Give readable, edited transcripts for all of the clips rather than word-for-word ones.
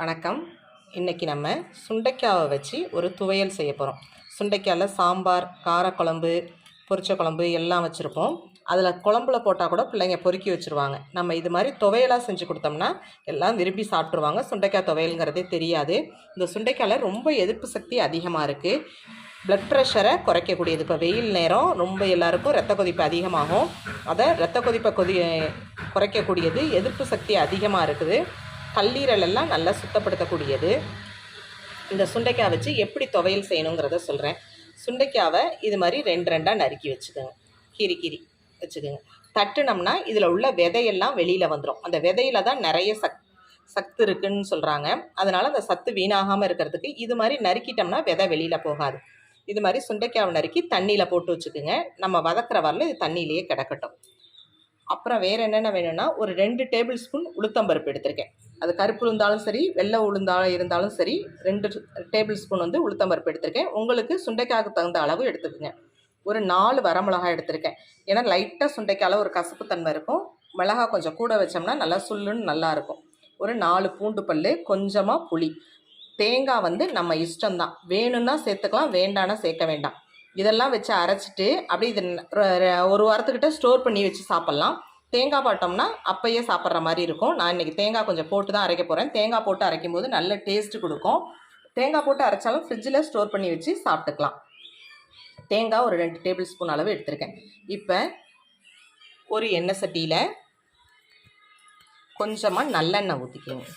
வணக்கம். இன்றைக்கி நம்ம சுண்டைக்காவை வச்சு ஒரு துவையல் செய்ய போகிறோம். சுண்டைக்காயில் சாம்பார், காரக்குழம்பு, பொரிச்ச குழம்பு எல்லாம் வச்சுருப்போம். அதில் குழம்புல போட்டால் கூட பிள்ளைங்க பொறுக்கி வச்சுருவாங்க. நம்ம இது மாதிரி துவையலாக செஞ்சு கொடுத்தோம்னா எல்லாம் விரும்பி சாப்பிட்ருவாங்க. சுண்டைக்காய் துவையலுங்கிறதே தெரியாது. இந்த சுண்டைக்காயில் ரொம்ப எதிர்ப்பு சக்தி அதிகமாக இருக்குது. ப்ளட் ப்ரெஷரை குறைக்கக்கூடியது. இப்போ வெயில் நேரம் ரொம்ப எல்லாருக்கும் ரத்த கொதிப்பு அதிகமாகும். அதை ரத்த கொதிப்பை குறைக்கக்கூடியது, எதிர்ப்பு சக்தி அதிகமாக இருக்குது. கல்லீரல் எல்லாம் நல்லா சுத்தப்படுத்தக்கூடியது. இந்த சுண்டைக்காய் வச்சு எப்படி துவையல் செய்யணுங்கிறத சொல்கிறேன். சுண்டைக்காவை இது மாதிரி ரெண்டு ரெண்டாக நறுக்கி வச்சுக்கோங்க. கீரி வச்சுக்கோங்க. தட்டுனோம்னா இதில் உள்ள விதையெல்லாம் வெளியில் வந்துடும். அந்த விதையில தான் நிறைய சத்து இருக்குதுன்னு சொல்கிறாங்க. அதனால் அந்த சத்து வீணாகாமல் இருக்கிறதுக்கு இது மாதிரி நறுக்கிட்டோம்னா விதை வெளியில் போகாது. இது மாதிரி சுண்டைக்காவை நறுக்கி தண்ணியில் போட்டு வச்சுக்கோங்க. நம்ம வதக்கிற வரல இது தண்ணியிலேயே கிடக்கட்டும். அப்புறம் வேறு என்னென்ன வேணும்னா, ஒரு 2 டேபிள் ஸ்பூன் உளுத்தம்பருப்பு எடுத்திருக்கேன். அது கருப்பு உளுந்தாலும் சரி, வெள்ளை உளுந்தாலும் இருந்தாலும் சரி, 2 டேபிள் ஸ்பூன் உளுத்தம்பருப்பு எடுத்திருக்கேன். உங்களுக்கு சுண்டைக்காய்க்கு தகுந்த அளவு எடுத்துக்கோங்க. ஒரு 4 வரமிளகாய் எடுத்திருக்கேன். ஏன்னா லைட்டாக சுண்டைக்காயில் ஒரு கசப்பு தன்மை இருக்கும். மிளகாய் கொஞ்சம் கூட வச்சோம்னா நல்லா சுல்லுன்னு நல்லாயிருக்கும். ஒரு 4 பூண்டு பல், கொஞ்சமாக புளி. தேங்காய் நம்ம இஷ்டம்தான். வேணும்னா சேர்த்துக்கலாம், வேண்டானா சேர்க்க வேண்டாம். இதெல்லாம் வச்சு அரைச்சிட்டு அப்படியே இது ஒரு வாரத்துக்கிட்ட ஸ்டோர் பண்ணி வச்சு சாப்பிட்லாம். தேங்காய் போட்டோம்னா அப்போயே சாப்பிட்ற மாதிரி இருக்கும். நான் இன்றைக்கி தேங்காய் கொஞ்சம் போட்டு தான் அரைக்க போகிறேன். தேங்காய் போட்டு அரைக்கும் போது நல்ல டேஸ்ட்டு கொடுக்கும். தேங்காய் போட்டு அரைச்சாலும் ஃப்ரிட்ஜில் ஸ்டோர் பண்ணி வச்சு சாப்பிட்டுக்கலாம். தேங்காய் ஒரு 2 டேபிள் ஸ்பூன் அளவு எடுத்திருக்கேன். இப்போ ஒரு எண்ணெய் சட்டியில் கொஞ்சமாக நல்லெண்ணெய் ஊற்றிக்கோங்க.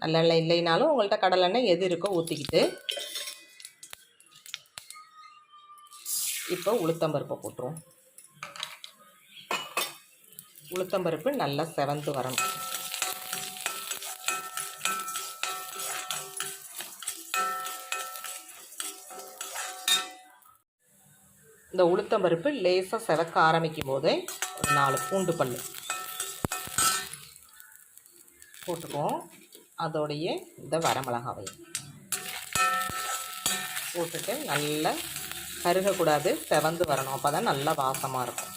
நல்லெண்ணெய் இல்லைனாலும் உங்கள்கிட்ட கடலெண்ணெய் எது இருக்கோ ஊற்றிக்கிட்டு இப்போ உளுத்தம்பருப்பை போட்டுருவோம். உளுத்தம்பருப்பு நல்லா செவந்து வரணும். இந்த உளுத்தம்பருப்பு லேசாக செவக்க ஆரம்பிக்கும் போதே ஒரு 4 பூண்டு பல் போட்டுக்குவோம். அதோடைய இந்த வரமிளகாவை போட்டுட்டு நல்லா கருகக்கூடாது, செவந்து வரணும். அப்போ தான் நல்லா வாசமாக இருக்கும்.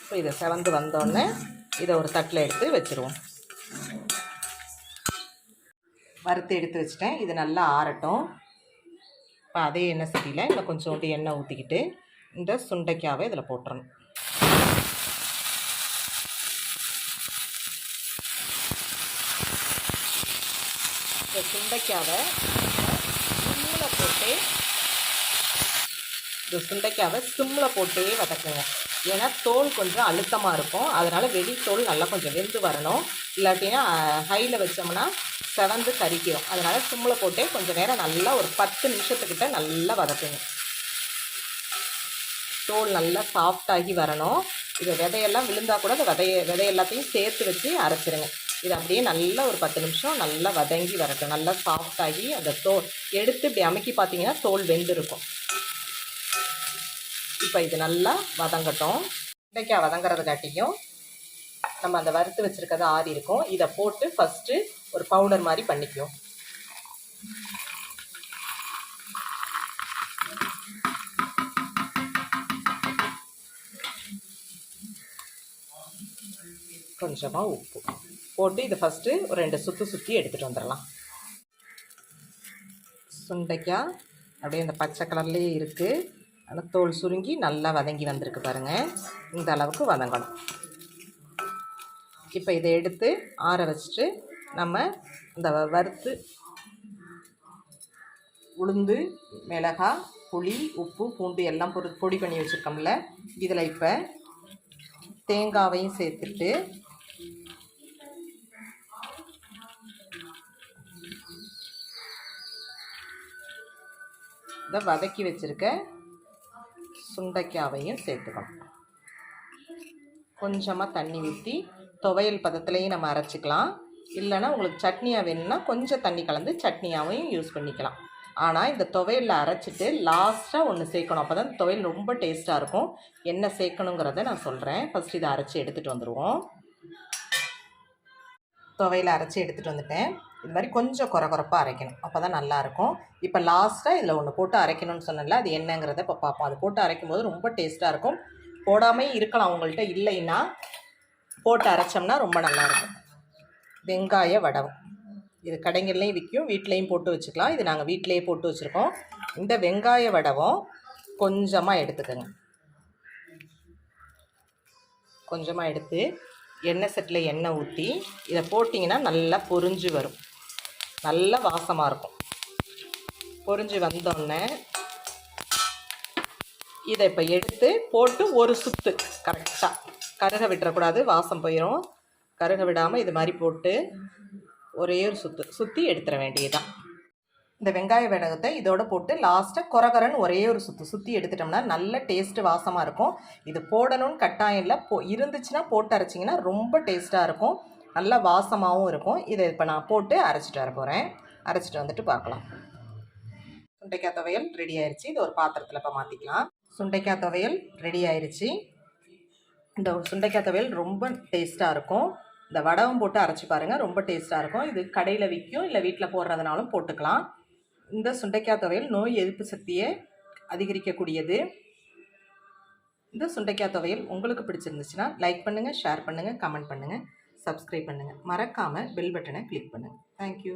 இப்போ இதை செவந்து வந்தோடனே இதை ஒரு தட்டில் எடுத்து வச்சுருவோம். வறுத்து எடுத்து வச்சுட்டேன். இது நல்லா ஆறட்டும். இப்போ அதே எண்ணெய் சட்டியில் இன்னும் கொஞ்சோண்டு எண்ணெய் ஊற்றிக்கிட்டு இந்த சுண்டைக்காவை இதில் போட்டுறணும். இந்த சுண்டைக்காவை சிம்மில் போட்டே வதக்குங்க. ஏன்னா தோல் கொஞ்சம் அழுத்தமாக இருக்கும். அதனால் வெளி தோல் நல்லா கொஞ்சம் வெந்து வரணும். இல்லாட்டினா ஹையில் வச்சோம்னா செவந்து கறிக்கும். அதனால் சிம்மில் போட்டே கொஞ்சம் நேரம் நல்லா ஒரு 10 நிமிஷத்துக்கிட்ட நல்லா வதக்குங்க. தோல் நல்லா சாஃப்டாகி வரணும். இது விதையெல்லாம் விழுந்தால் கூட அந்த விதை எல்லாத்தையும் சேர்த்து வச்சு அரைச்சிருங்க. இது அப்படியே நல்லா ஒரு 10 நிமிஷம் நல்லா வதங்கி வரட்டும். நல்லா சாஃப்டாகி அந்த தோல் எடுத்து இப்படி அமுக்கி பார்த்தீங்கன்னா தோல் வெந்திருக்கும். இப்போ இது நல்லா வதங்கட்டும். சுண்டைக்காய் வதங்கிறது காட்டியும் நம்ம அந்த வறுத்து வச்சுருக்கிறது ஆறி இருக்கும். இதை போட்டு ஃபஸ்ட்டு ஒரு பவுடர் மாதிரி பண்ணிக்குவோம். கொஞ்சமாக உப்பு போட்டு இதை ஃபஸ்ட்டு ஒரு 2 சுற்றி எடுத்துகிட்டு வந்துடலாம். சுண்டைக்காய் அப்படியே இந்த பச்சை கலர்லேயே இருக்குது. ஆனால் தோல் சுருங்கி நல்லா வதங்கி வந்திருக்கு பாருங்கள். இந்த அளவுக்கு வதங்கணும். இப்போ இதை எடுத்து ஆற வச்சுட்டு நம்ம இந்த வறுத்து உளுந்து, மிளகாய், புளி, உப்பு, பூண்டு எல்லாம் பொடி பண்ணி வச்சுருக்கோம்ல, இதில் இப்போ தேங்காவையும் சேர்த்துட்டு இதை வதக்கி வச்சுருக்க சுண்டைக்காவையும் சேர்த்துக்கணும். கொஞ்சமாக தண்ணி ஊற்றி துவையல் பதத்துலேயும் நம்ம அரைச்சிக்கலாம். இல்லைன்னா உங்களுக்கு சட்னியாக வேணும்னா கொஞ்சம் தண்ணி கலந்து சட்னியாகவும் யூஸ் பண்ணிக்கலாம். ஆனால் இந்த துவையலில் அரைச்சிட்டு லாஸ்ட்டாக ஒன்று சேர்க்கணும். அப்போ தான் துவையல் ரொம்ப டேஸ்ட்டாக இருக்கும். என்ன சேர்க்கணுங்கிறத நான் சொல்கிறேன். ஃபஸ்ட்டு இதை அரைச்சி எடுத்துகிட்டு வந்துடுவோம். துவையில் அரைச்சி எடுத்துகிட்டு வந்துட்டேன். இது மாதிரி கொஞ்சம் கொரப்பாக அரைக்கணும். அப்போ தான் நல்லாயிருக்கும். இப்போ லாஸ்ட்டாக இதில் ஒன்று போட்டு அரைக்கணும்னு சொன்னல, அது என்னங்கிறத இப்போ பார்ப்போம். அது போட்டு அரைக்கும் போது ரொம்ப டேஸ்ட்டாக இருக்கும். போடாமல் இருக்கலாம், உங்கள்கிட்ட இல்லைன்னா போட்டு அரைச்சோம்னா ரொம்ப நல்லாயிருக்கும். வெங்காய வடகம் இது கடைங்கள்லேயும் விற்கும், வீட்லேயும் போட்டு வச்சுக்கலாம். இது நாங்கள் வீட்டிலேயே போட்டு வச்சுருக்கோம். இந்த வெங்காய வடகம் கொஞ்சமாக எடுத்துக்கோங்க. கொஞ்சமாக எடுத்து எண்ணெய் செட்டில் எண்ணெய் ஊற்றி இதை போட்டிங்கன்னா நல்லா பொரிஞ்சு வரும், நல்ல வாசமாக இருக்கும். பொரிஞ்சு வந்தோடனே இதை இப்போ எடுத்து போட்டு ஒரு சுற்று கரெக்டாக, கருக விட்டுறக்கூடாது, வாசம் போயிடும். கருக விடாமல் இது மாதிரி போட்டு ஒரே ஒரு சுற்றி எடுத்துட வேண்டியதுதான். இந்த வெங்காய வடகத்தை இதோட போட்டு லாஸ்ட்டாக கொரகரன்னு ஒரே ஒரு சுற்றி எடுத்துட்டோம்னா நல்ல டேஸ்ட்டு வாசமாக இருக்கும். இது போடணும்னு கட்டாயம் இல்லை, இருந்துச்சுன்னா போட்டு அரைச்சிங்கன்னா ரொம்ப டேஸ்ட்டாக இருக்கும், நல்லா வாசமாகவும் இருக்கும். இதை இப்போ நான் போட்டு அரைச்சிட்டு வர போகிறேன். அரைச்சிட்டு வந்துட்டு பார்க்கலாம். சுண்டைக்காய் துவையல் ரெடி ஆயிடுச்சு. இது ஒரு பாத்திரத்தில் இப்போ மாற்றிக்கலாம். சுண்டைக்காய் துவையல் ரெடி ஆயிடுச்சு. இந்த சுண்டைக்காய் துவையல் ரொம்ப டேஸ்ட்டாக இருக்கும். இந்த வடகம் போட்டு அரைச்சி பாருங்கள், ரொம்ப டேஸ்ட்டாக இருக்கும். இது கடையில் விற்கும், இல்லை வீட்டில் போடுறதுனாலும் போட்டுக்கலாம். இந்த சுண்டைக்காய் துவையல் நோய் எதிர்ப்பு சக்தியை அதிகரிக்கக்கூடியது. இந்த சுண்டைக்காய் துவையல் உங்களுக்கு பிடிச்சிருந்துச்சுன்னா லைக் பண்ணுங்கள், ஷேர் பண்ணுங்கள், கமெண்ட் பண்ணுங்கள், சப்ஸ்கிரைப் பண்ணுங்கள். மறக்காமல் பெல் பட்டனை கிளிக் பண்ணுங்கள். தேங்க்யூ.